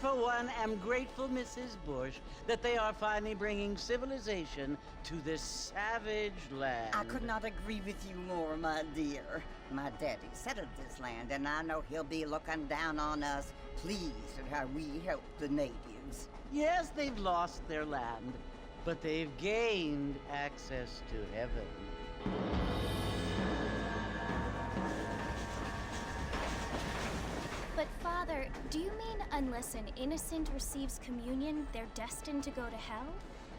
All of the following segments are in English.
for one, am grateful, Mrs. Bush, that they are finally bringing civilization to this savage land. I could not agree with you more, my dear. My daddy settled this land, and I know he'll be looking down on us, pleased at how we help the natives. Yes, they've lost their land, but they've gained access to heaven. But Father, do you mean unless an innocent receives communion, they're destined to go to hell?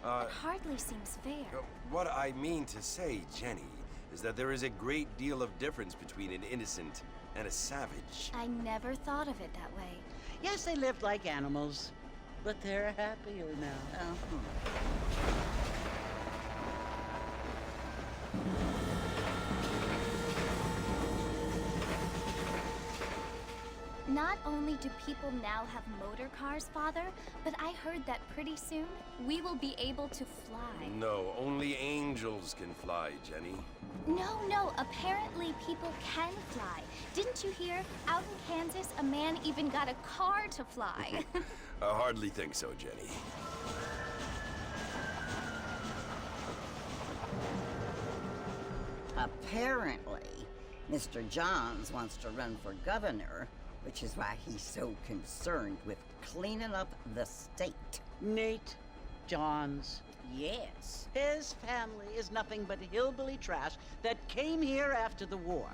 That hardly seems fair. What I mean to say, Jenny, is that there is a great deal of difference between an innocent and a savage. I never thought of it that way. Yes, they lived like animals, but they're happier now. Not only do people now have motor cars, Father, but I heard that pretty soon we will be able to fly. No, only angels can fly, Jenny. No, apparently people can fly. Didn't you hear? Out in Kansas, a man even got a car to fly. I hardly think so, Jenny. Apparently, Mr. Johns wants to run for governor, which is why he's so concerned with cleaning up the state. Nate Johns. Yes. His family is nothing but hillbilly trash that came here after the war.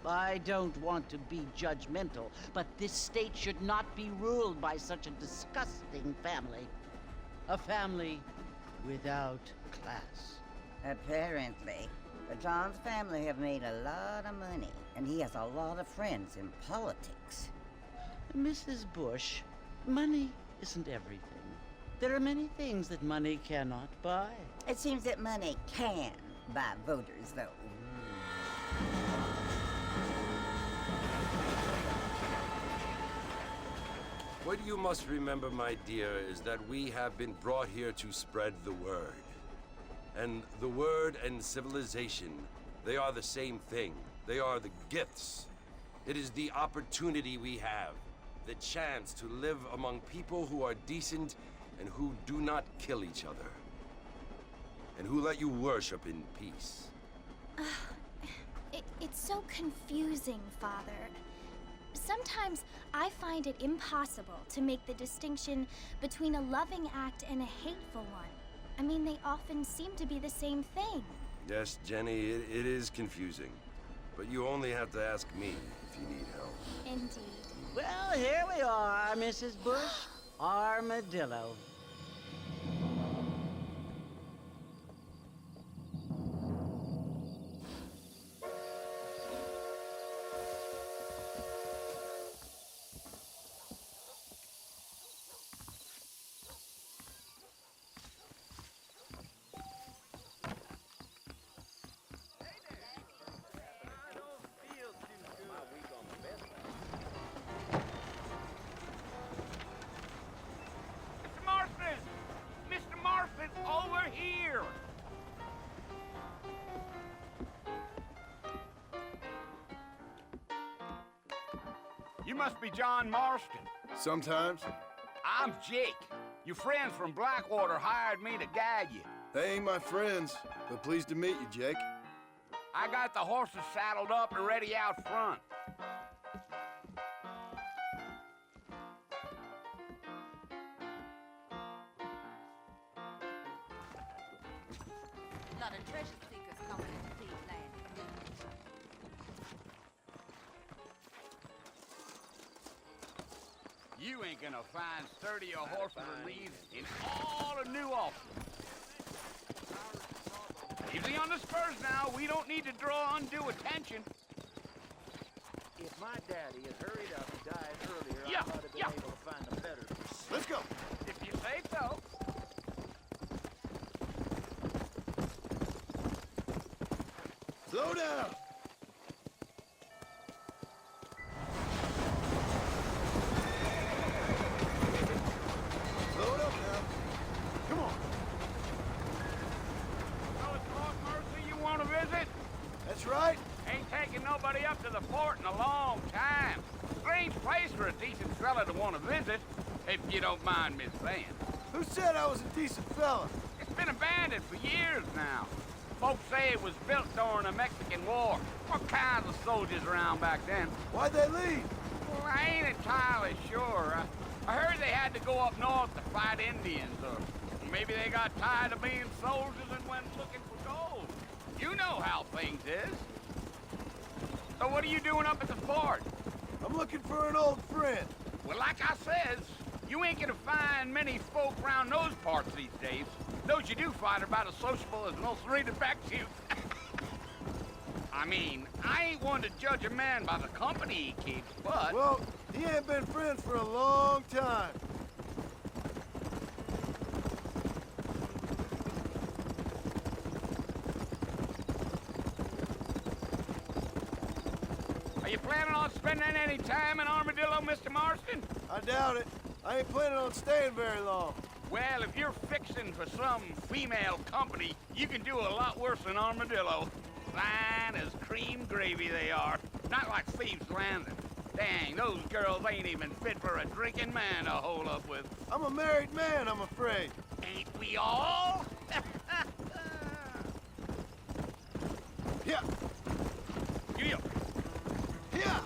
I don't want to be judgmental, but this state should not be ruled by such a disgusting family. A family without class. Apparently. The Johns family have made a lot of money, and he has a lot of friends in politics. Mrs. Bush, money isn't everything. There are many things that money cannot buy. It seems that money can buy voters, though. What you must remember, my dear, is that we have been brought here to spread the word. And the word and civilization, they are the same thing. They are the gifts. It is the opportunity we have, the chance to live among people who are decent and who do not kill each other, and who let you worship in peace. It's so confusing, Father. Sometimes I find it impossible to make the distinction between a loving act and a hateful one. I mean, they often seem to be the same thing. Yes, Jenny, it is confusing. But you only have to ask me if you need help. Indeed. Well, here we are, Mrs. Bush. Armadillo. Over here! You must be John Marston. Sometimes. I'm Jake. Your friends from Blackwater hired me to guide you. They ain't my friends, but pleased to meet you, Jake. I got the horses saddled up and ready out front. A lot of treasure seekers coming into Cleveland. You ain't gonna find sturdier horses than these in all of New Austin. Easy on the spurs now. We don't need to draw undue attention. If my daddy had hurried up and died earlier, Yeah, I might have been able to find a better. Let's go. If you say so. Slow down. Slow it up now. Come on. So it's Lord Mercy you want to visit? That's right. Ain't taking nobody up to the fort in a long time. Strange place for a decent fella to want to visit. if you don't mind me saying. Who said I was a decent fella? It's been abandoned for years now. Folks say it was built during the Mexican War. What kinds of soldiers around back then? Why'd they leave? Well, I ain't entirely sure. I heard they had to go up north to fight Indians, or maybe they got tired of being soldiers and went looking for gold. You know how things is. So what are you doing up at the fort? I'm looking for an old friend. Well, like I says, you ain't gonna find many folk around those parts these days. Those you do find are about as sociable as most reading back to you. I mean, I ain't one to judge a man by the company he keeps, but... Well, he ain't been friends for a long time. Are you planning on spending any time in Armadillo, Mr. Marston? I doubt it. I ain't planning on staying very long. Well, if you're fixing for some female company, you can do a lot worse than Armadillo. Fine as cream gravy they are. Not like Thieves' Landing. Dang, those girls ain't even fit for a drinking man to hole up with. I'm a married man, I'm afraid. Ain't we all? Yeah, Yeah. yeah.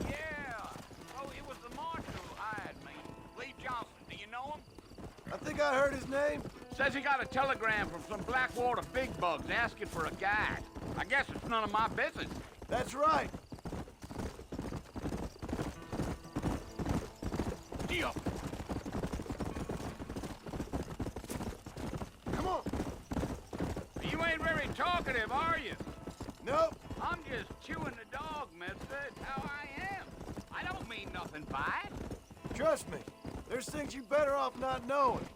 Yeah. Oh, it was the marshal who hired me. Lee Johnson, do you know him? I think I heard his name. Says he got a telegram from some Blackwater big bugs asking for a guide. I guess it's none of my business. That's right. Deal. Come on. You ain't very talkative, are you? Nope. I'm just chewing the dog, mister. It's how I am. I don't mean nothing by it. Trust me. There's things you better off not knowing.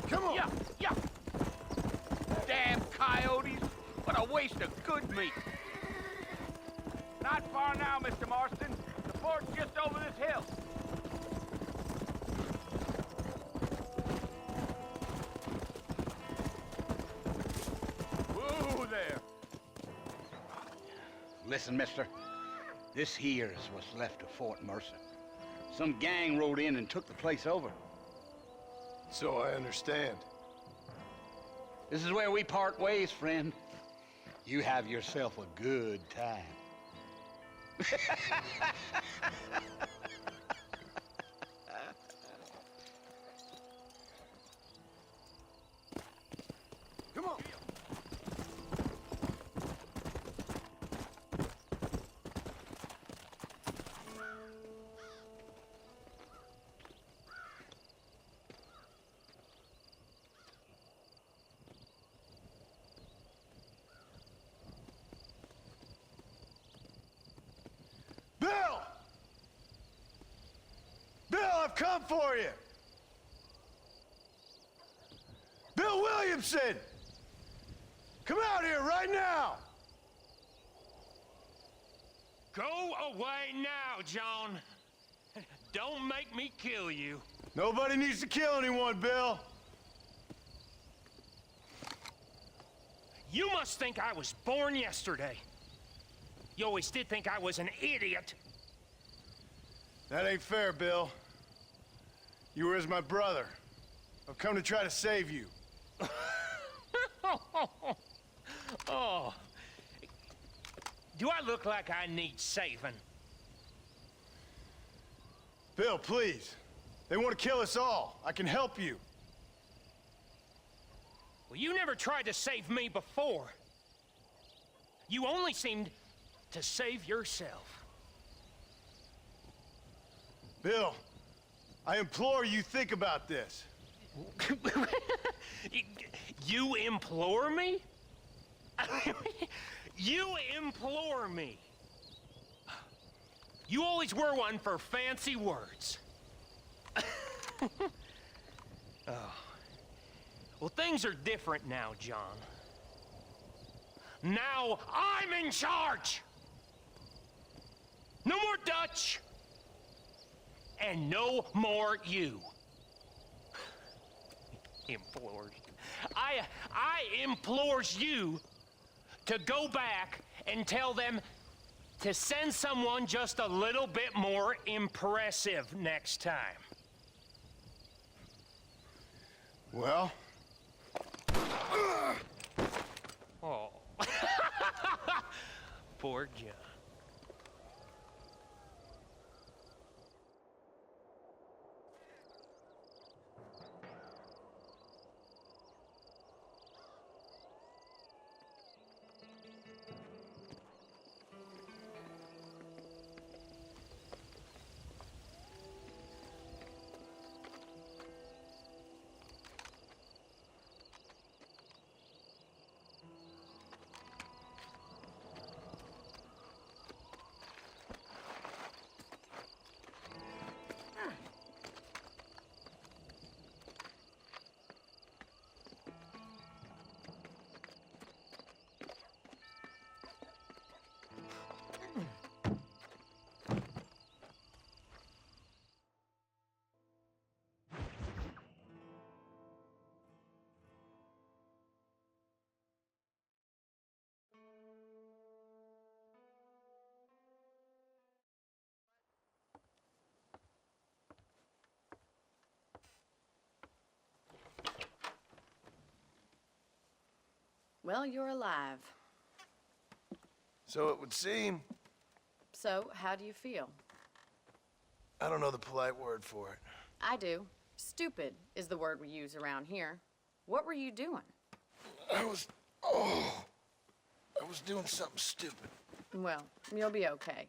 Come on. Yeah, yeah. Damn coyotes. What a waste of good meat. Not far now, Mr. Marston. The fort's just over this hill. Whoa there. Listen, mister. This here is what's left of Fort Mercer. Some gang rode in and took the place over. So I understand. This is where we part ways, friend. You have yourself a good time. Come on. Bill! Bill, I've come for you! Bill Williamson! Come out here right now! Go away now, John. Don't make me kill you. Nobody needs to kill anyone, Bill. You must think I was born yesterday. You always did think I was an idiot. That ain't fair, Bill. You were as my brother. I've come to try to save you. Oh. Do I look like I need saving? Bill, please. They want to kill us all. I can help you. Well, you never tried to save me before. You only seemed to save yourself. Bill, I implore you think about this. You implore me? You implore me. You always were one for fancy words. Oh. Well, things are different now, John. Now I'm in charge! No more Dutch! And no more you. Implores. I implores you to go back and tell them to send someone just a little bit more impressive next time. Well? Oh. Poor John. Well, you're alive. So it would seem. So, how do you feel? I don't know the polite word for it. I do. Stupid is the word we use around here. What were you doing? I was doing something stupid. Well, you'll be okay.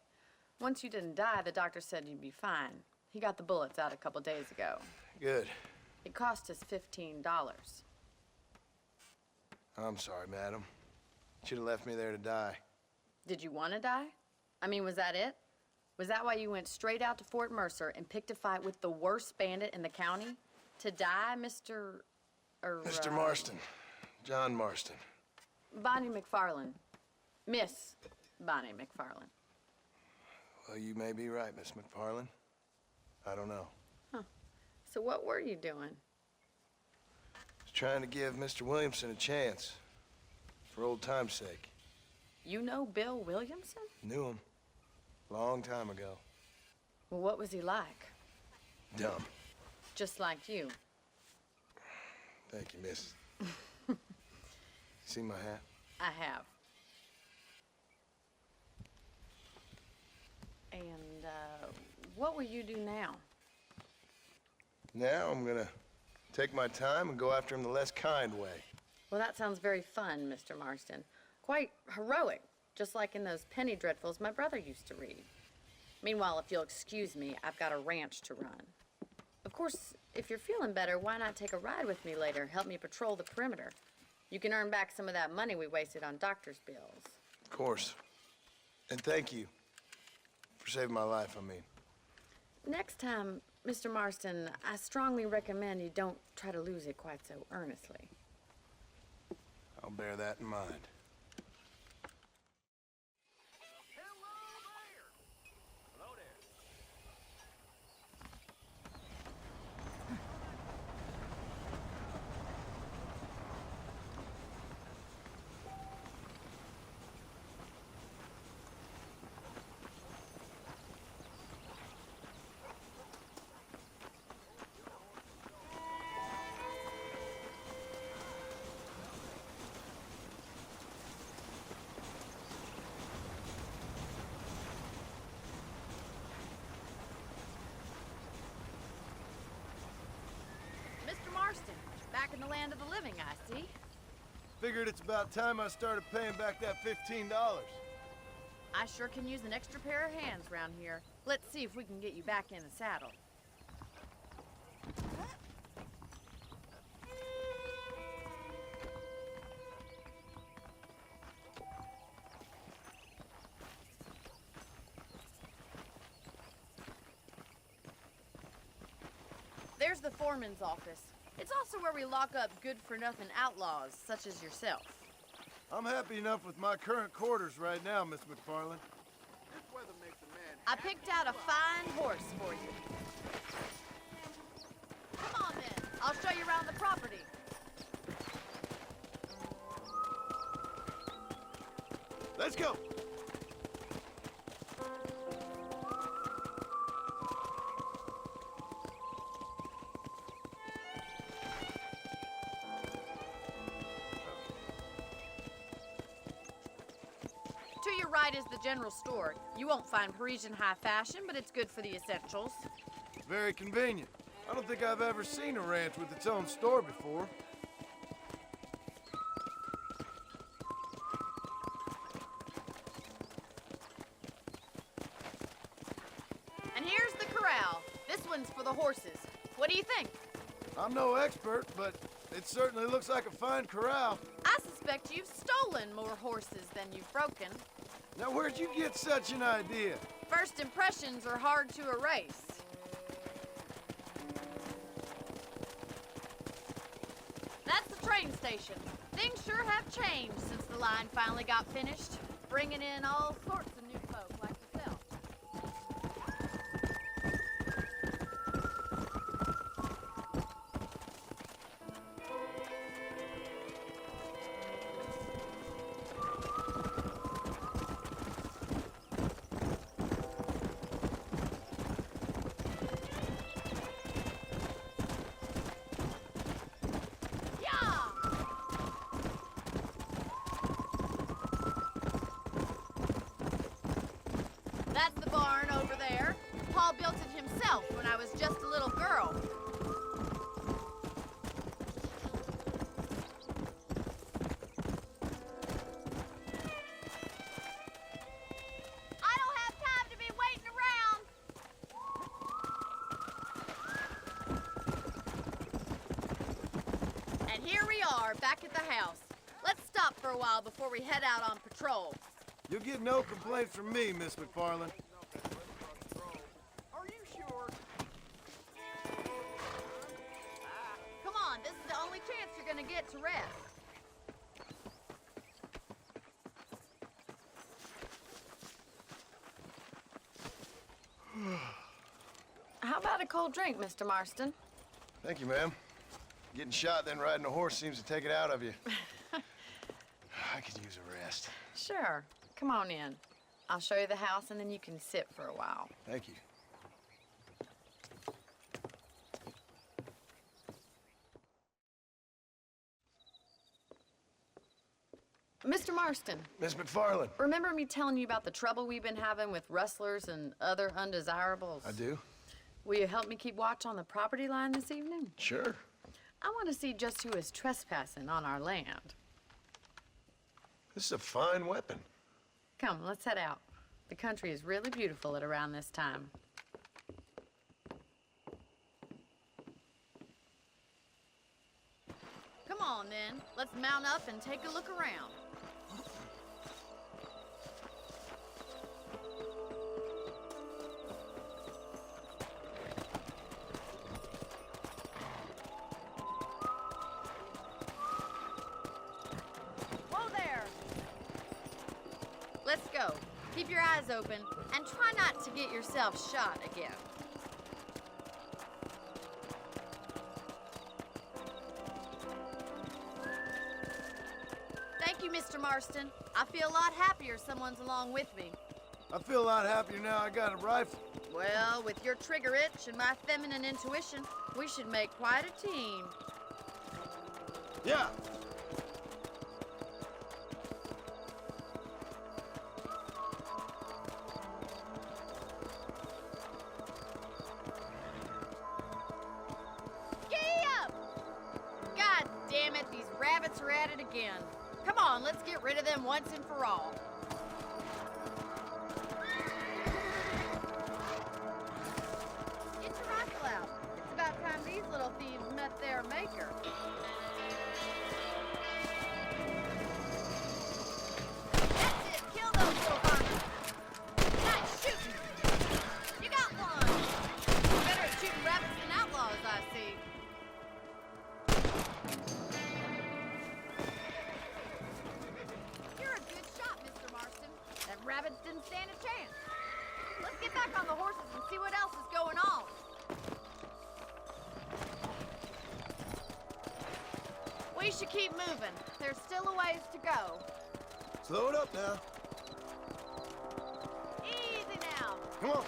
Once you didn't die, the doctor said you'd be fine. He got the bullets out a couple days ago. Good. It cost us $15. I'm sorry, madam. Should have left me there to die. Did you want to die? I mean, was that it? Was that why you went straight out to Fort Mercer and picked a fight with the worst bandit in the county? To die, Mr. Mr. Marston. John Marston. Bonnie McFarland. Miss Bonnie McFarland. Well, you may be right, Miss McFarland. I don't know. Huh. So what were you doing? Was trying to give Mr. Williamson a chance. For old time's sake. You know Bill Williamson? Knew him. Long time ago. Well, what was he like? Dumb. Just like you. Thank you, miss. See my hat? I have. And, what will you do now? Now I'm gonna take my time and go after him the less kind way. Well, that sounds very fun, Mr. Marston. Quite heroic, just like in those penny dreadfuls my brother used to read. Meanwhile, if you'll excuse me, I've got a ranch to run. Of course, if you're feeling better, why not take a ride with me later? Help me patrol the perimeter. You can earn back some of that money we wasted on doctor's bills. Of course. And thank you for saving my life, I mean. Next time, Mr. Marston, I strongly recommend you don't try to lose it quite so earnestly. I'll bear that in mind. Mr. Marston, back in the land of the living, I see. Figured it's about time I started paying back that $15. I sure can use an extra pair of hands around here. Let's see if we can get you back in the saddle. There's the foreman's office. It's also where we lock up good-for-nothing outlaws, such as yourself. I'm happy enough with my current quarters right now, Miss McFarland. This weather makes a man I picked out a fine horse for you. Come on, then. I'll show you around the property. Let's go! right is the general store. You won't find Parisian high fashion, but it's good for the essentials. Very convenient. I don't think I've ever seen a ranch with its own store before. And here's the corral. This one's for the horses. What do you think? I'm no expert, but it certainly looks like a fine corral. I suspect you've stolen more horses than you've broken. Now, where'd you get such an idea? First impressions are hard to erase. That's the train station. Things sure have changed since the line finally got finished, bringing in all sorts of new folk like yourself. That's the barn over there. Paul built it himself when I was just a little girl. I don't have time to be waiting around. And here we are, back at the house. Let's stop for a while before we head out on patrol. You'll get no complaints from me, Miss McFarland. Are you sure? Come on, this is the only chance you're gonna get to rest. How about a cold drink, Mr. Marston? Thank you, ma'am. Getting shot then riding a horse seems to take it out of you. I could use a rest. Sure. Come on in. I'll show you the house and then you can sit for a while. Thank you. Mr. Marston. Miss McFarland. Remember me telling you about the trouble we've been having with rustlers and other undesirables? I do. Will you help me keep watch on the property line this evening? Sure. I want to see just who is trespassing on our land. This is a fine weapon. Come, let's head out. The country is really beautiful at around this time. Come on, then. Let's mount up and take a look around. Whoa there! Let's go. Keep your eyes open and try not to get yourself shot again. Thank you, Mr. Marston. I feel a lot happier someone's along with me. I feel a lot happier now I got a rifle. Well, with your trigger itch and my feminine intuition, we should make quite a team. Yeah. God damn it, these rabbits are at it again. Come on, let's get rid of them once and for all. Get your rifle out. It's about time these little thieves met their maker. That's it, kill those little vermin. Nice shooting. You got one. Better at shooting rabbits than outlaws, I see. You're a good shot, Mr. Marston. That rabbit didn't stand a chance. Let's get back on the horses and see what else is going on. We should keep moving. There's still a ways to go. Slow it up now. Easy now. Come on.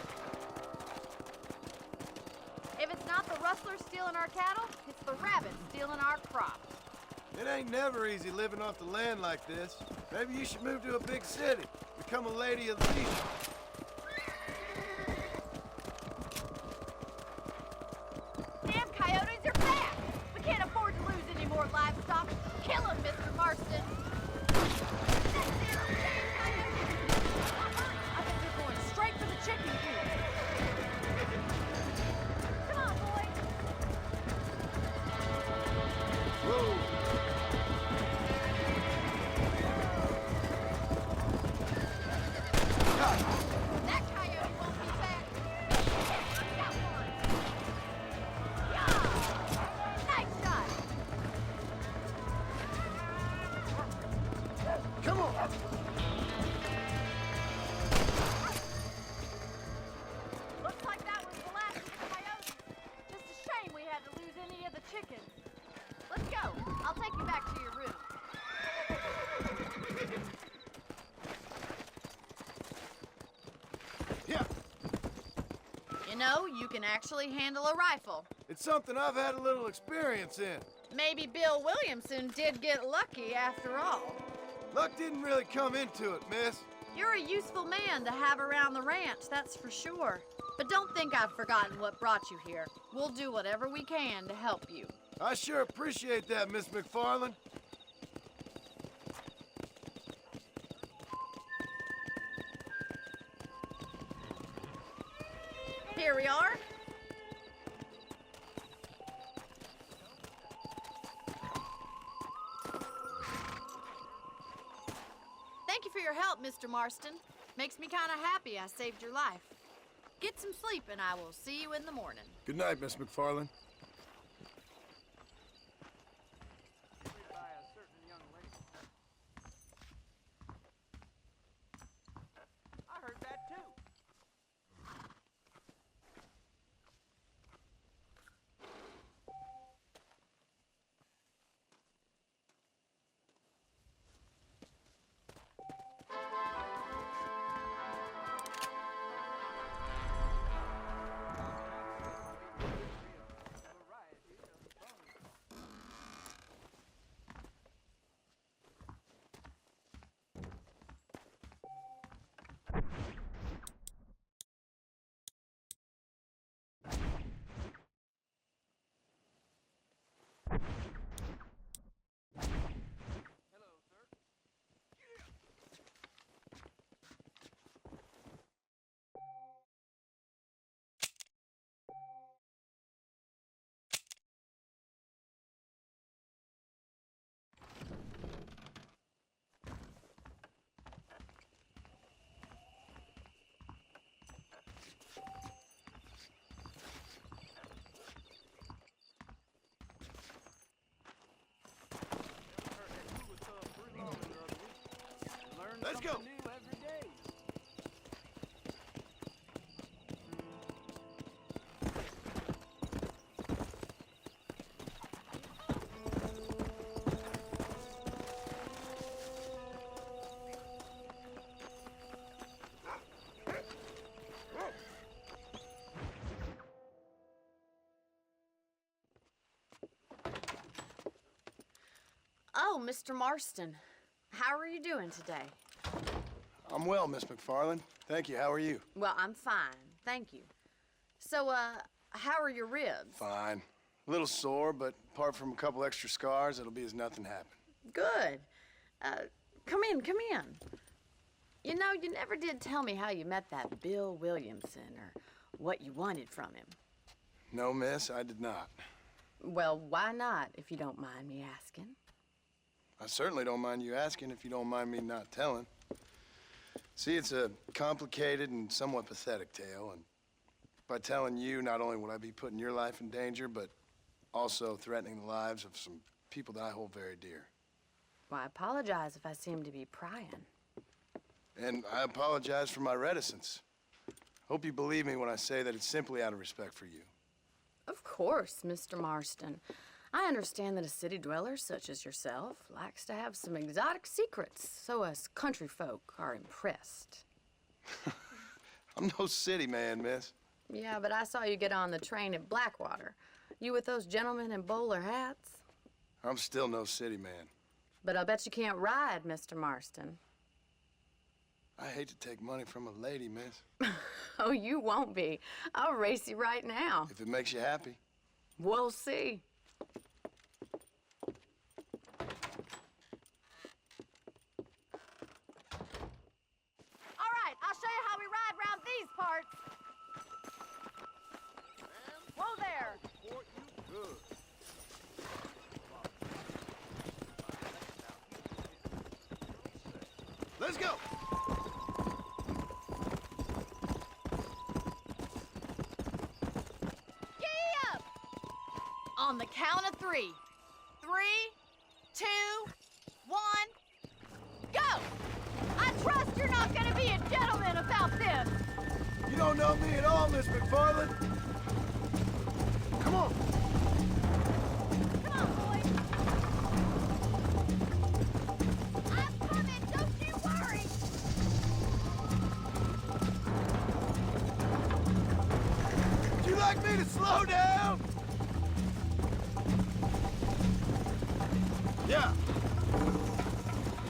If it's not the rustlers stealing our cattle, it's the rabbits stealing our crops. It ain't never easy living off the land like this. Maybe you should move to a big city. Become a lady of the beach. Damn coyotes are back! We can't afford to lose any more livestock. Kill them, Mr. Marston. I think they're going straight for the chicken coop. Come on, boys. Whoa! That coyote won't be back. I got one. Yeah! Nice shot. Come on! Looks like that was the last of the coyotes. Just a shame we had to lose any of the chickens. Let's go. I'll take you back to your room. Yeah, You know, you can actually handle a rifle. it's something I've had a little experience in. Maybe Bill Williamson did get lucky after all. Luck didn't really come into it, miss. You're a useful man to have around the ranch, that's for sure. But don't think I've forgotten what brought you here. We'll do whatever we can to help you. I sure appreciate that, Miss McFarland. Here we are. Thank you for your help, Mr. Marston. Makes me kind of happy I saved your life. Get some sleep and I will see you in the morning. Good night, Miss McFarland. I heard that too. Let's go. New every day. Oh, Mr. Marston. How are you doing today? I'm well, Miss McFarland. Thank you. How are you? Well, I'm fine. Thank you. So, how are your ribs? Fine. A little sore, but apart from a couple extra scars, it'll be as nothing happened. Good. Come in, come in. You know, you never did tell me how you met that Bill Williamson or what you wanted from him. No, miss, I did not. Well, why not, if you don't mind me asking? I certainly don't mind you asking if you don't mind me not telling. See, it's a complicated and somewhat pathetic tale, and by telling you, not only would I be putting your life in danger, but also threatening the lives of some people that I hold very dear. Well, I apologize if I seem to be prying. And I apologize for my reticence. Hope you believe me when I say that it's simply out of respect for you. Of course, Mr. Marston. I understand that a city dweller such as yourself likes to have some exotic secrets, so us country folk are impressed. I'm no city man, miss. Yeah, but I saw you get on the train at Blackwater. You with those gentlemen in bowler hats? I'm still no city man. But I'll bet you can't ride, Mr. Marston. I hate to take money from a lady, miss. Oh, you won't be. I'll race you right now. If it makes you happy. We'll see. All right, I'll show you how we ride around these parts. Whoa there. Support you good. Let's go! Giddy up! On the count of 3. 3, 2, 1, go! I trust you're not gonna be a gentleman about this. You don't know me at all, Miss McFarland. Come on. Come on, boys. I'm coming, don't you worry. Would you like me to slow down? Yeah.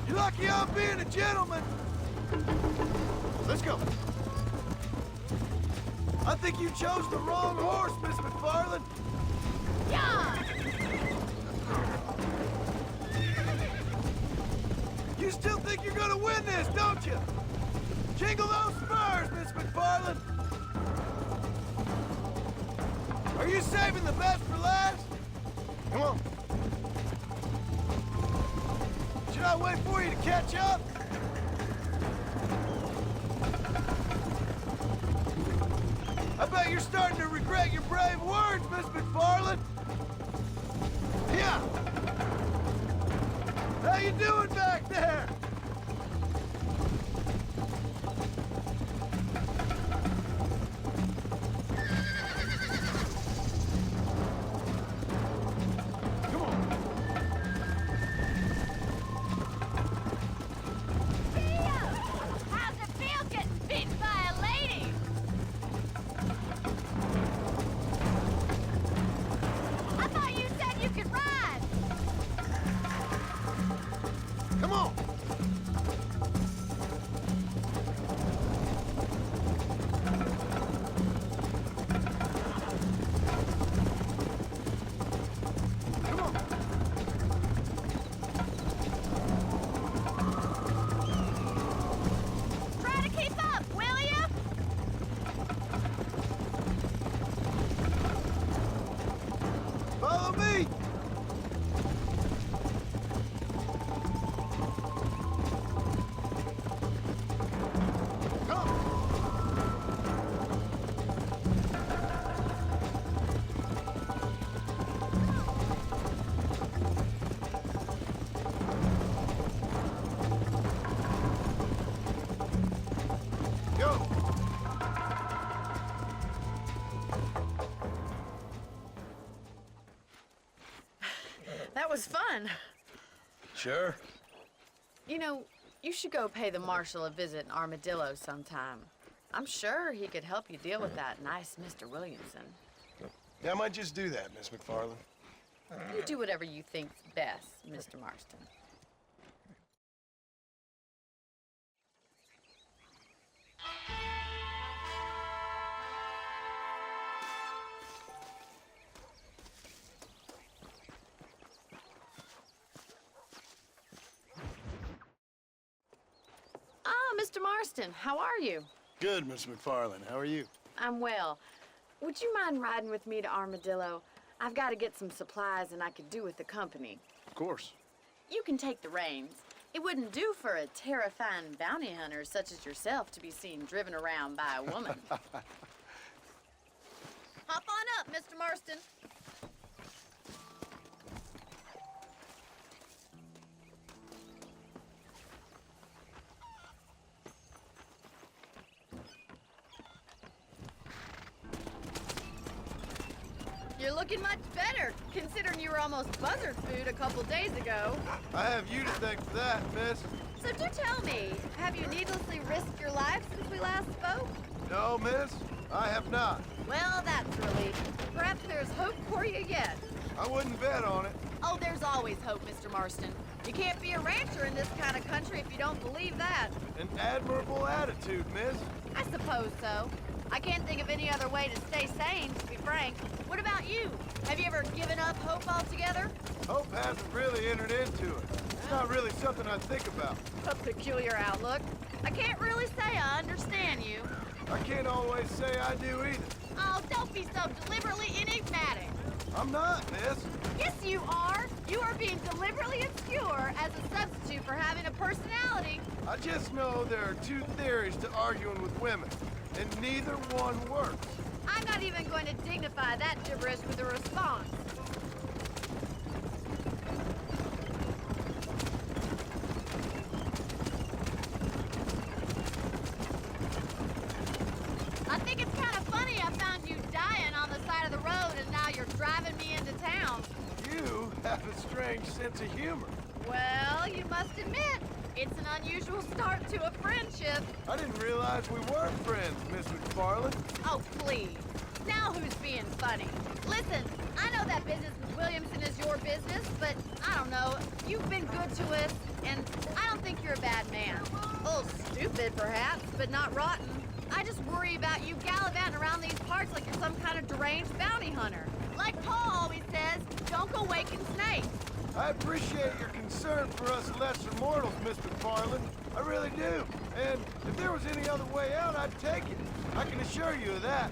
You're lucky I'm being a gentleman. Let's go. I think you chose the wrong horse, Miss McFarland. Yeah! You still think you're gonna win this, don't you? Jingle those spurs, Miss McFarland. Are you saving the best for last? Come on. Should I wait for you to catch up? I bet you're starting to regret your brave words, Miss McFarland. Yeah. How you doing back there? Come on. How's it feel getting beaten by a lady? I thought you said you could ride. Come on. Come on. Try to keep up, will you? Follow me. Come. Go. That was fun. Sure. You know, you should go pay the marshal a visit in Armadillo sometime. I'm sure he could help you deal with that nice Mr. Williamson. Yeah, I might just do that, Miss McFarland. You do whatever you think's best, Mr. Marston. Ah, Mr. Marston, how are you? Good, Miss McFarland. How are you? I'm well. Would you mind riding with me to Armadillo? I've got to get some supplies and I could do with the company. Of course. You can take the reins. It wouldn't do for a terrifying bounty hunter such as yourself to be seen driven around by a woman. Hop on up, Mr. Marston. You're looking much better, considering you were almost buzzard food a couple days ago. I have you to thank for that, miss. So do tell me, have you needlessly risked your life since we last spoke? No, miss, I have not. Well, that's a relief. Perhaps there's hope for you yet. I wouldn't bet on it. Oh, there's always hope, Mr. Marston. You can't be a rancher in this kind of country if you don't believe that. An admirable attitude, miss. I suppose so. I can't think of any other way to stay sane, to be frank. What about you? Have you ever given up hope altogether? Hope hasn't really entered into it. It's not really something I think about. A peculiar outlook. I can't really say I understand you. I can't always say I do either. Oh, don't be so deliberately enigmatic. I'm not, miss. Yes, you are. You are being deliberately obscure as a substitute for having a personality. I just know there are two theories to arguing with women, and neither one works. I'm not even going to dignify that gibberish with a response. I think it's kind of funny I found you dying on the side of the road and now you're driving me into town. You have a strange sense of humor. Well, you must admit, it's an unusual start to a friendship. I didn't realize we were friends, Miss McFarland. Oh, please. Now who's being funny? Listen, I know that business with Williamson is your business, but I don't know. You've been good to us, and I don't think you're a bad man. A little stupid, perhaps, but not rotten. I just worry about you gallivanting around these parts like you're some kind of deranged bounty hunter. Like Paul always says, don't go waking snakes. I appreciate your concern for us lesser mortals, Miss McFarland. I really do. And if there was any other way out, I'd take it. I can assure you of that.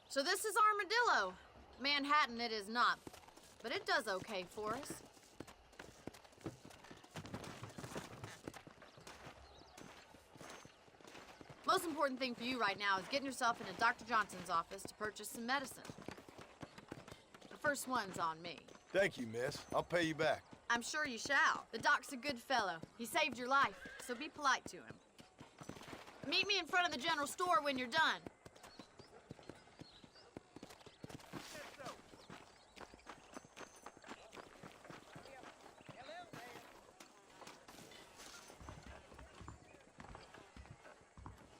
So this is Armadillo. Manhattan it is not, but it does okay for us. Most important thing for you right now is getting yourself into Dr. Johnson's office to purchase some medicine. The first one's on me. Thank you, miss. I'll pay you back. I'm sure you shall. The doc's a good fellow. He saved your life, so be polite to him. Meet me in front of the general store when you're done.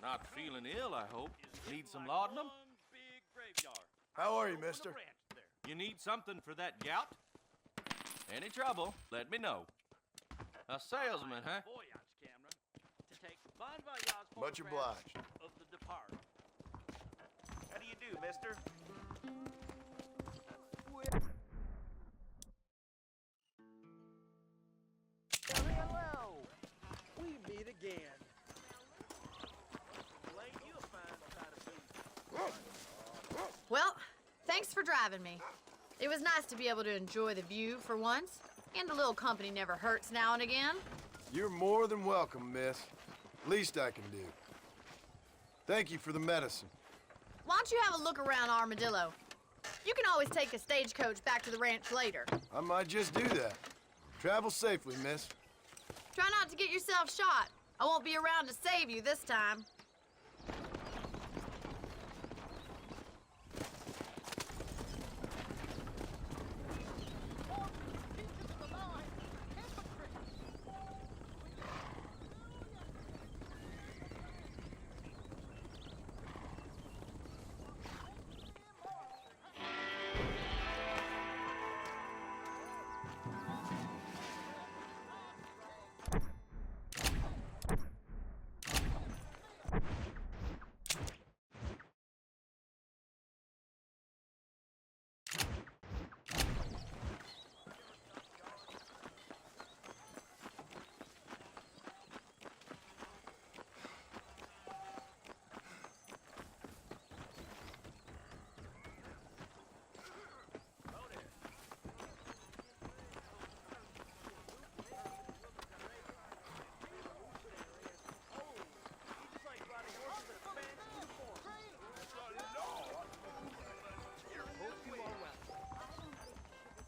Not feeling ill, I hope. Need some laudanum? How are you, mister? You need something for that gout? Any trouble, let me know. A salesman, huh? Much obliged. How do you do, mister? Hello. We meet again. Well, thanks for driving me. It was nice to be able to enjoy the view for once, and a little company never hurts now and again. You're more than welcome, miss. Least I can do. Thank you for the medicine. Why don't you have a look around Armadillo? You can always take a stagecoach back to the ranch later. I might just do that. Travel safely, miss. Try not to get yourself shot. I won't be around to save you this time.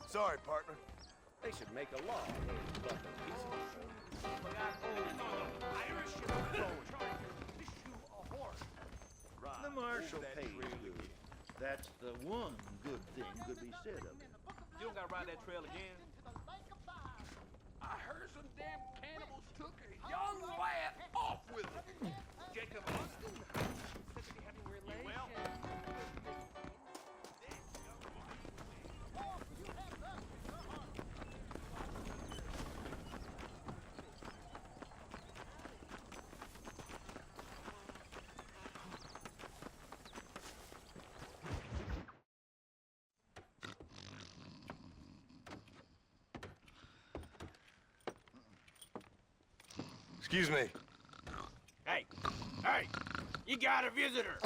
Sorry, partner. They should make a law against bucking peaceable. The marshal pays good. That's the one good thing could be said of him. You don't gotta ride that trail again. I heard some damn cannibals took a young lad off with them. Jacob Austin? Said to be having relations. Excuse me. Hey, you got a visitor.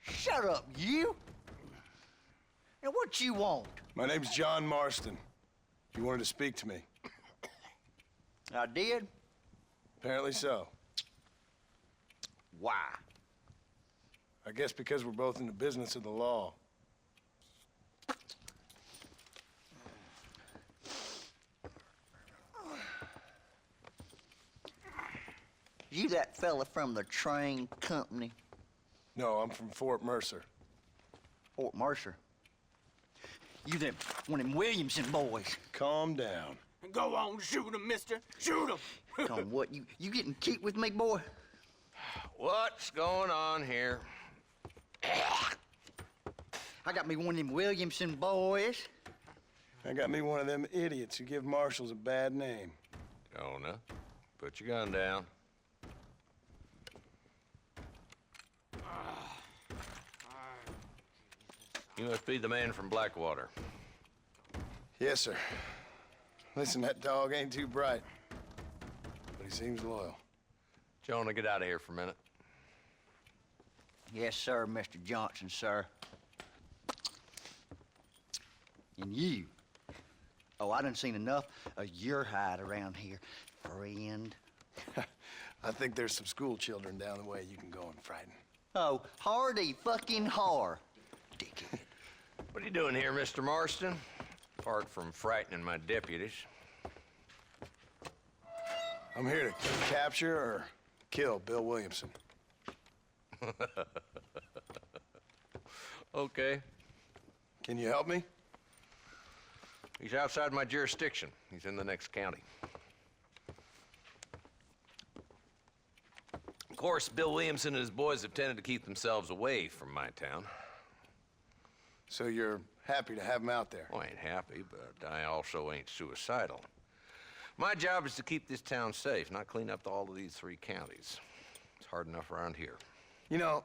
Shut up, you! Now what you want? My name's John Marston. You wanted to speak to me. I did? Apparently so. Why? I guess because we're both in the business of the law. You that fella from the train company? No, I'm from Fort Mercer. Fort Mercer? You them one of them Williamson boys? Calm down. Go on, shoot him, mister. Shoot him. Come on, what, you getting kicked with me, boy? What's going on here? I got me one of them Williamson boys. I got me one of them idiots who give marshals a bad name. Jonah, put your gun down. You must be the man from Blackwater. Yes, sir. Listen, that dog ain't too bright, but he seems loyal. Jonah, get out of here for a minute. Yes, sir, Mr. Johnson, sir. And you. Oh, I done seen enough of your hide around here, friend. I think there's some school children down the way you can go and frighten. Oh, hardy fucking har. Dickhead. What are you doing here, Mr. Marston? Apart from frightening my deputies. I'm here to capture or kill Bill Williamson. Okay. Can you help me? He's outside my jurisdiction. He's in the next county. Of course, Bill Williamson and his boys have tended to keep themselves away from my town. So you're happy to have him out there? Well, I ain't happy, but I also ain't suicidal. My job is to keep this town safe, not clean up all of these 3 counties. It's hard enough around here. You know,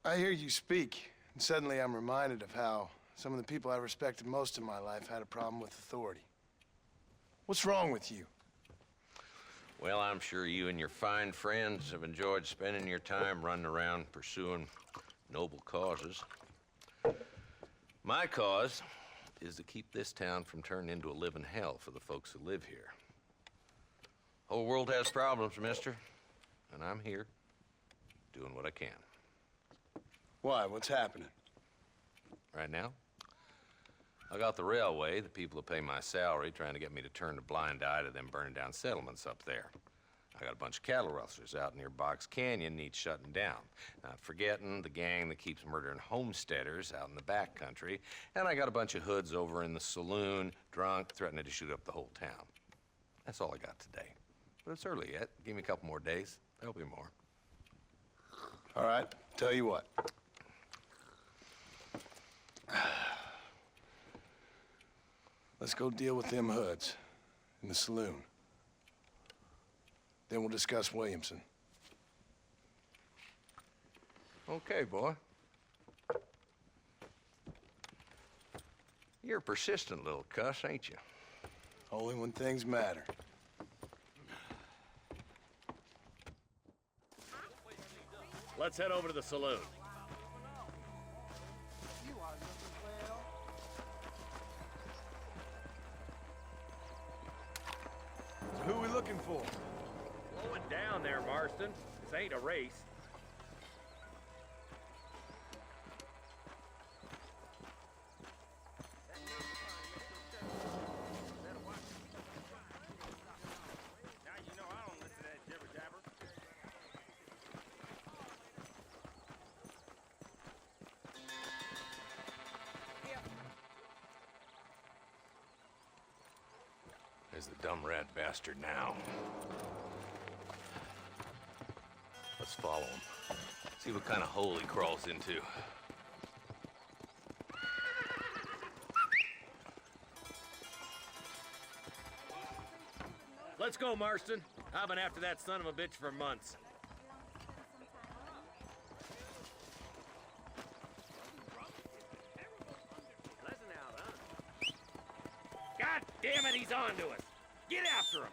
I hear you speak, and suddenly I'm reminded of how some of the people I respected most in my life had a problem with authority. What's wrong with you? Well, I'm sure you and your fine friends have enjoyed spending your time running around pursuing noble causes. My cause is to keep this town from turning into a living hell for the folks who live here. Whole world has problems, mister, and I'm here doing what I can. Why? What's happening? Right now, I got the railway, the people who pay my salary, trying to get me to turn a blind eye to them burning down settlements up there. I got a bunch of cattle rustlers out near Box Canyon needs shutting down. Not forgetting the gang that keeps murdering homesteaders out in the back country. And I got a bunch of hoods over in the saloon, drunk, threatening to shoot up the whole town. That's all I got today. But it's early yet. Give me a couple more days. There'll be more. All right, tell you what. Let's go deal with them hoods in the saloon. Then we'll discuss Williamson. Okay, boy. You're a persistent little cuss, ain't you? Only when things matter. Let's head over to the saloon. So who are we looking for? Slow it down there, Marston. This ain't a race. Where's the dumb rat bastard now? Let's follow him. See what kind of hole he crawls into. Let's go, Marston. I've been after that son of a bitch for months. God damn it, he's on to us. Get after him.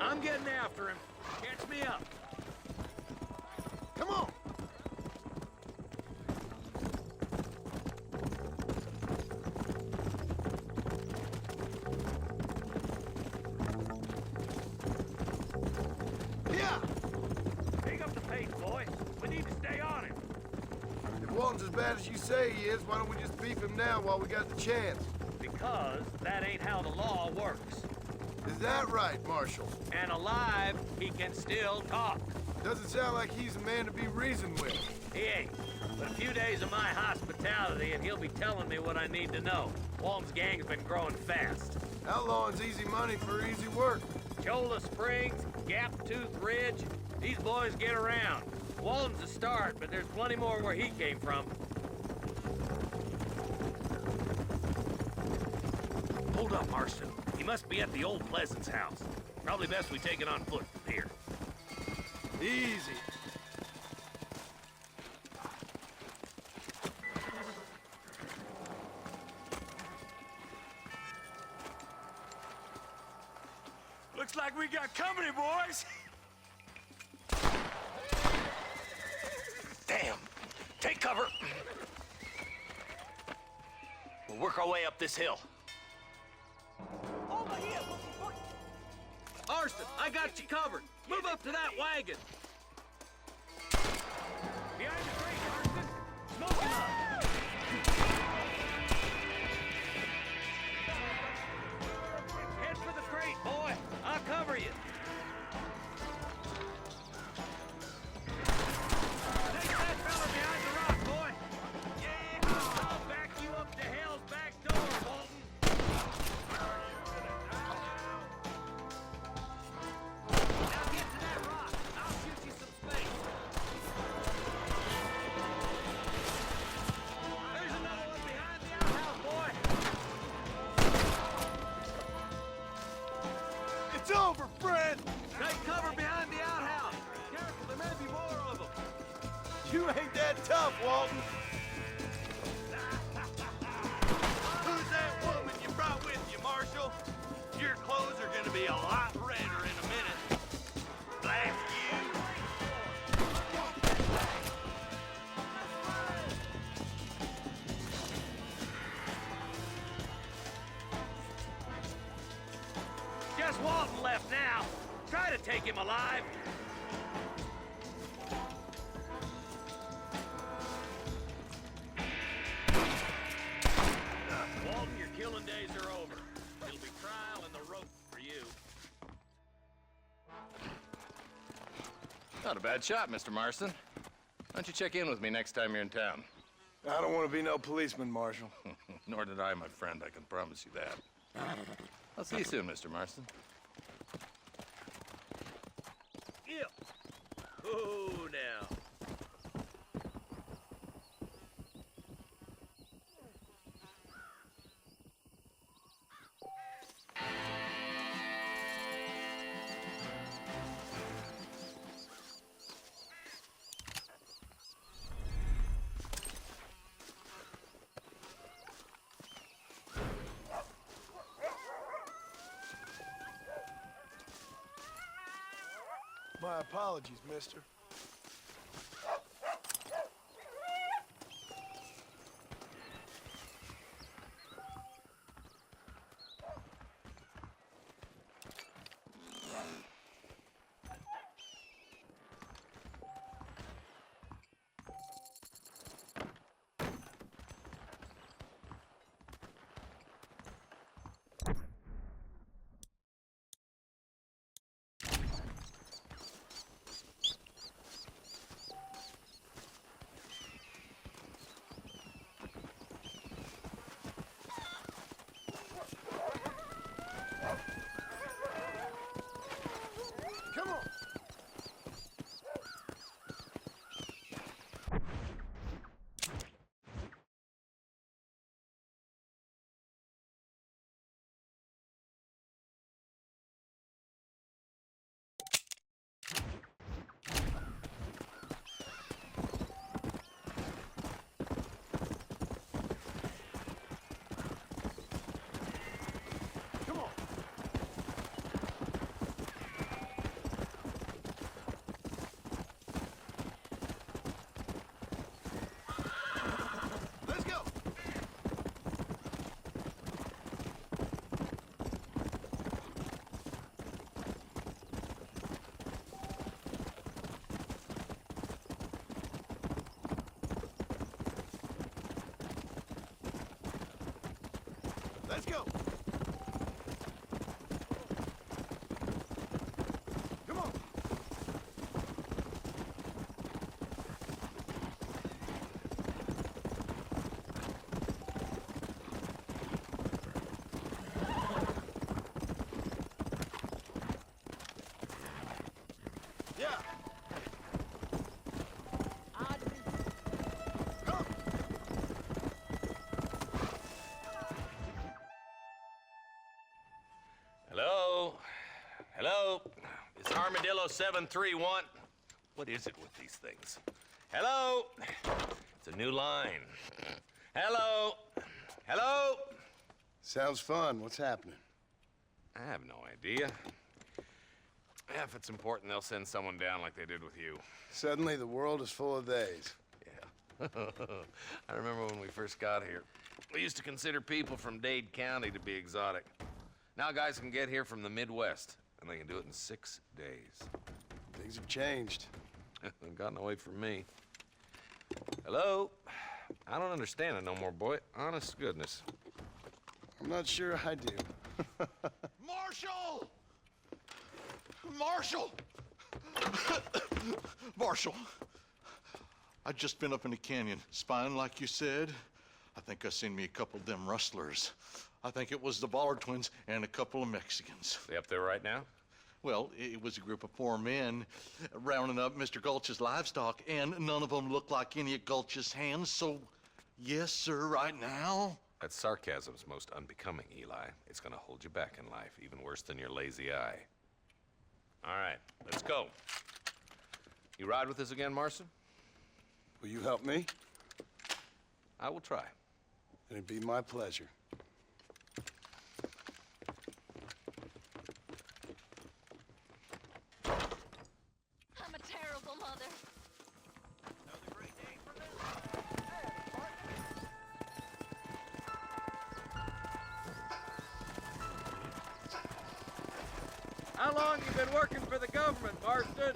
I'm getting after him. Catch me up. Come on! Yeah! Pick up the pace, boy. We need to stay on him. If Walton's as bad as you say he is, why don't we just beef him now while we got the chance? Because that ain't how the law works. Is that right, Marshal? And alive, he can still talk. Doesn't sound like he's a man to be reasoned with. He ain't. But a few days of my hospitality and he'll be telling me what I need to know. Walton's gang's been growing fast. Outlawing's easy money for easy work. Cholla Springs, Gap Tooth Ridge, these boys get around. Walton's a start, but there's plenty more where he came from. Hold up, Marston. He must be at the old Pleasance house. Probably best we take it on foot from here. Easy. Looks like we got company, boys. Damn. Take cover. We'll work our way up this hill. Over here. Marston, I got you covered. Move up to that wagon. Behind the crate, Marston. Smoke him up. Head for the crate, boy. I'll cover you. Take that fella behind the rock, boy. Yeah, I'll back you up to hell's back door, Walton. Now get to that rock. I'll shoot you some space. There's another one behind the outhouse, boy. It's over, friend! Take cover behind the outhouse. Careful, there may be more of them. You ain't that tough, Walton. Who's that woman you brought with you, Marshal? Your clothes are gonna be a lot redder in a minute. Blast you! Just Walton left now. Try to take him alive. Walton, your killing days are over. It'll be trial and the rope for you. Not a bad shot, Mr. Marston. Why don't you check in with me next time you're in town? I don't want to be no policeman, Marshal. Nor did I, my friend. I can promise you that. I'll see you soon, Mr. Marston. Yep. Oh, now. My apologies, mister. let's go. Come on. Yeah. Hello? Hello? It's Armadillo 731. What is it with these things? Hello? It's a new line. Hello? Hello? Sounds fun. What's happening? I have no idea. Yeah, if it's important, they'll send someone down like they did with you. Suddenly, the world is full of theys. Yeah. I remember when we first got here. We used to consider people from Dade County to be exotic. Now guys can get here from the Midwest, and they can do it in 6 days. Things have changed. They've gotten away from me. Hello? I don't understand it no more, boy. Honest to goodness. I'm not sure I do. Marshall! Marshall! Marshall! I just been up in the canyon, spying like you said. I think I seen me a couple of them rustlers. I think it was the Ballard twins and a couple of Mexicans. They up there right now? Well, it was a group of 4 men rounding up Mr. Gulch's livestock, and none of them looked like any of Gulch's hands, so yes, sir, right now. That sarcasm's most unbecoming, Eli. It's gonna hold you back in life, even worse than your lazy eye. All right, let's go. You ride with us again, Marston? Will you help me? I will try. It'd be my pleasure. I'm a terrible mother. Another great day for this. How long you been working for the government, Marston?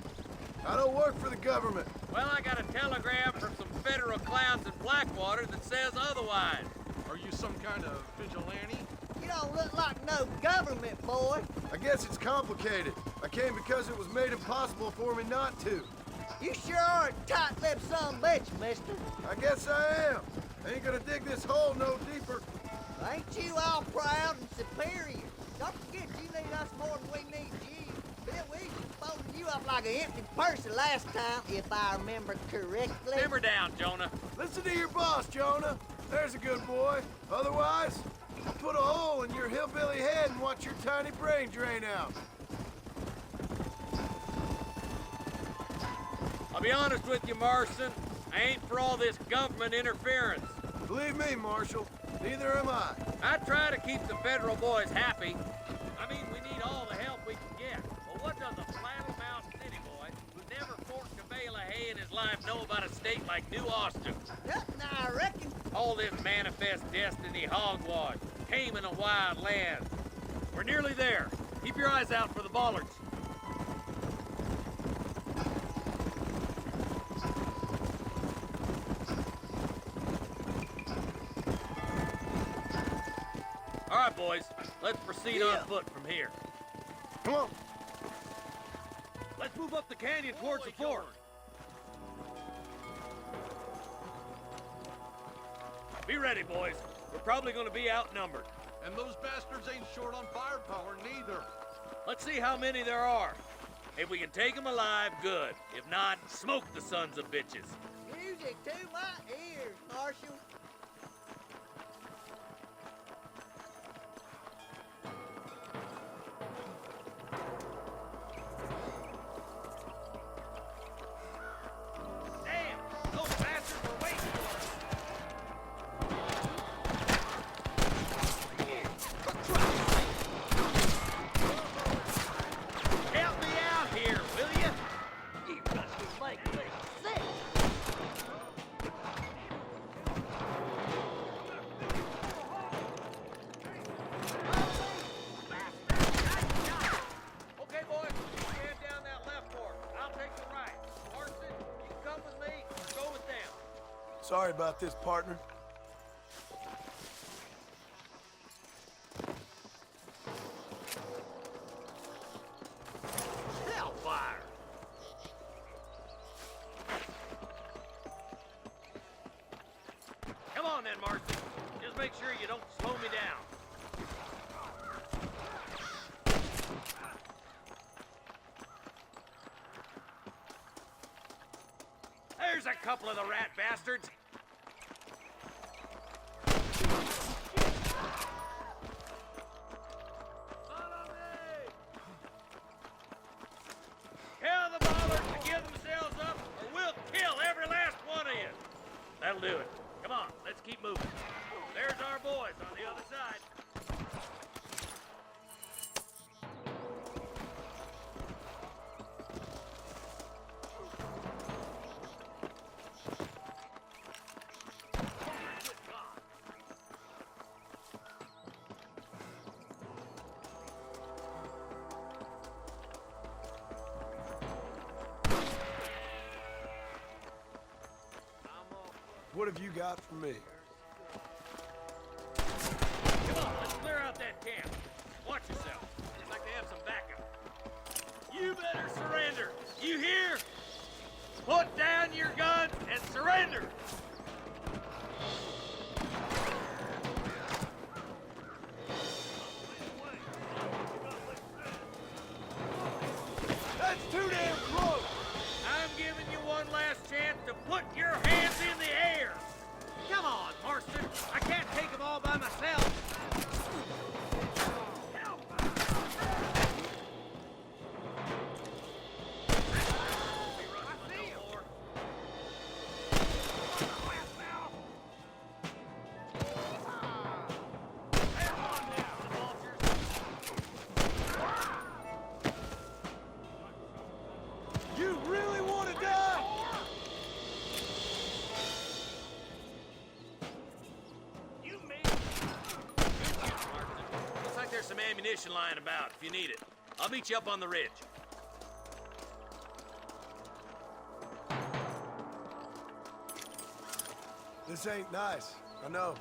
I don't work for the government. Well, I got a telegram from some federal clowns in Blackwater that says otherwise. Are you some kind of vigilante? You don't look like no government, boy. I guess it's complicated. I came because it was made impossible for me not to. You sure are a tight-lipped son of a bitch, mister. I guess I am. I ain't gonna dig this hole no deeper. Ain't you all proud and superior? Don't forget you need us more than we need you. Bill, we folded you up like an empty person last time, if I remember correctly. Simmer down, Jonah. Listen to your boss, Jonah. There's a good boy. Otherwise, I'll put a hole in your hillbilly head and watch your tiny brain drain out. I'll be honest with you, Marston. I ain't for all this government interference. Believe me, Marshal, neither am I. I try to keep the federal boys happy. I mean, we need all the help we can get. But what does a flannel-mouthed city boy who's never forked a bale of hay in his life know about a state like New Austin? Nothing, I reckon. All this manifest destiny hogwash, taming a wild land. We're nearly there. Keep your eyes out for the bollards. All right, boys. Let's proceed on foot from here. Come on. Let's move up the canyon towards the fort. Be ready, boys. We're probably going to be outnumbered. And those bastards ain't short on firepower, neither. Let's see how many there are. If we can take them alive, good. If not, smoke the sons of bitches. Music to my ears, Marshal. Damn! Those bastards were waiting for us. Help me out here, will you? You must be like me sick. Okay, boys, you stand down that left fork. I'll take the right. Marston, you come with me, or go with them. Sorry about this, partner. on then, Marston. Just make sure you don't slow me down. There's a couple of the rat bastards. Tell the ballers to give themselves up, or we'll kill every last one of you. That'll do it. Come on, let's keep moving. There's our boys on the other side. What have you got for me? Come on, let's clear out that camp. Watch yourself. I'd like to have some backup. You better surrender. You hear? Put down your guns and surrender. That's too damn close! I'm giving you one last chance to put your hands in the air. Come on, Marston. I can't take them all by myself. You really want to die? Looks like there's some ammunition lying about if you need it. I'll meet you up on the ridge. This ain't nice, I know.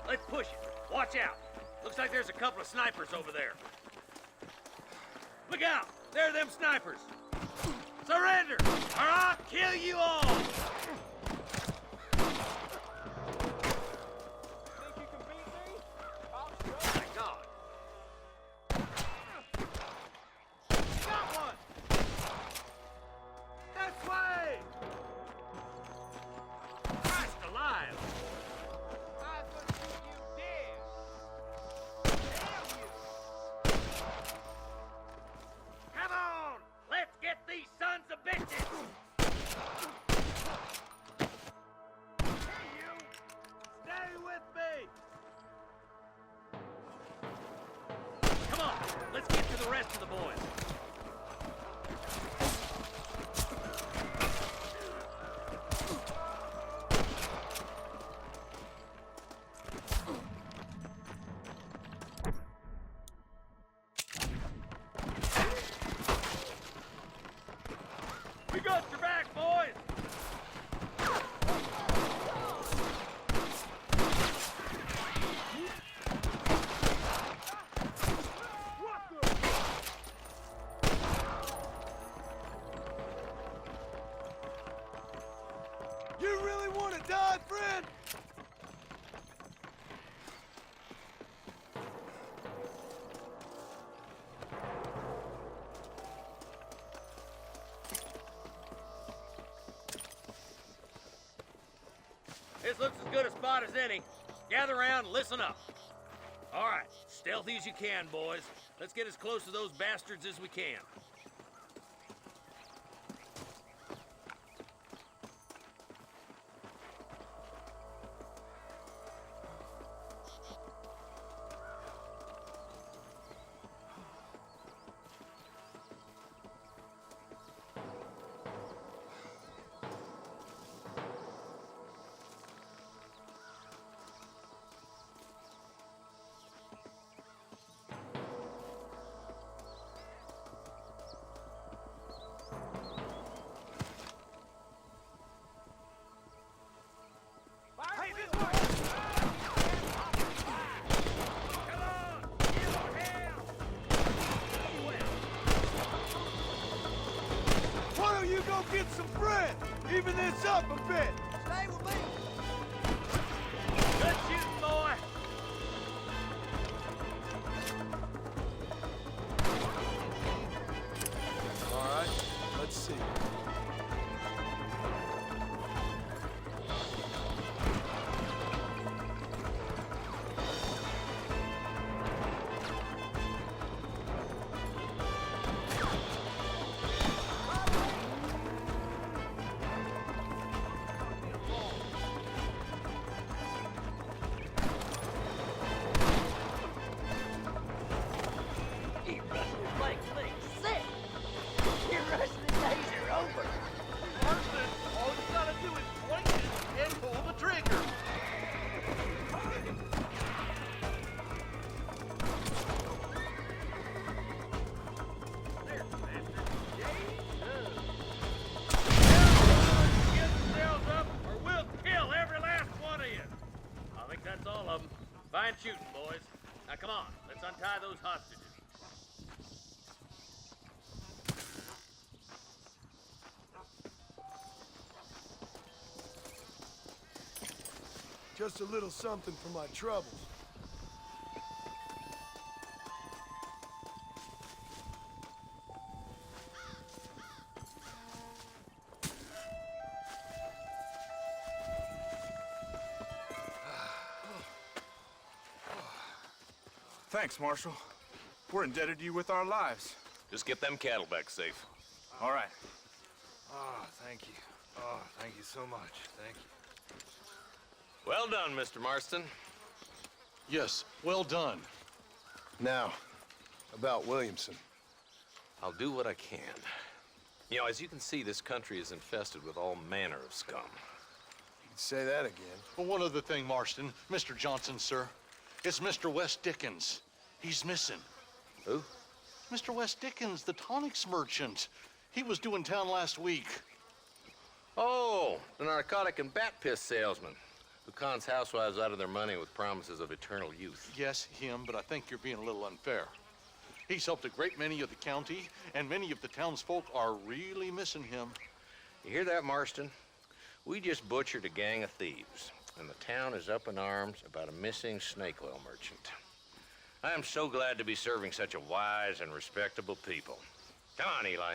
Let's push it. Watch out. Looks like there's a couple of snipers over there. Look out! There are them snipers. Surrender, or I'll kill you all! Think you can beat me? My God. Got one! This way! Christ alive! Come on! Let's get these sons of bitches! Hey, you! Stay with me! Come on! Let's get to the rest of the boys. We got your back, boys! You really want to die, friend? This looks as good a spot as any. Gather around and listen up. All right, stealthy as you can, boys. Let's get as close to those bastards as we can. some friends. Even this up a bit. Stay with me. Good shooting, boy. All right, let's see. He rustlers like sick. Your rustling days are over. Marston, all you gotta do is point it and pull the trigger. Get yourselves up, or we'll kill every last one of you. I think that's all of them. Fine shooting, boys. Now come on, let's untie those hostages. Just a little something for my troubles. Thanks, Marshal. We're indebted to you with our lives. Just get them cattle back safe. All right. Oh, thank you. Oh, thank you so much. Thank you. Well done, Mr. Marston. Yes, well done. Now, about Williamson. I'll do what I can. You know, as you can see, this country is infested with all manner of scum. You can say that again. Well, one other thing, Marston. Mr. Johnson, sir. It's Mr. West Dickens. He's missing. Who? Mr. West Dickens, the tonics merchant. He was due in town last week. Oh, the narcotic and bat piss salesman who cons housewives out of their money with promises of eternal youth. Yes, him, but I think you're being a little unfair. He's helped a great many of the county, and many of the townsfolk are really missing him. You hear that, Marston? We just butchered a gang of thieves, and the town is up in arms about a missing snake oil merchant. I am so glad to be serving such a wise and respectable people. Come on, Eli.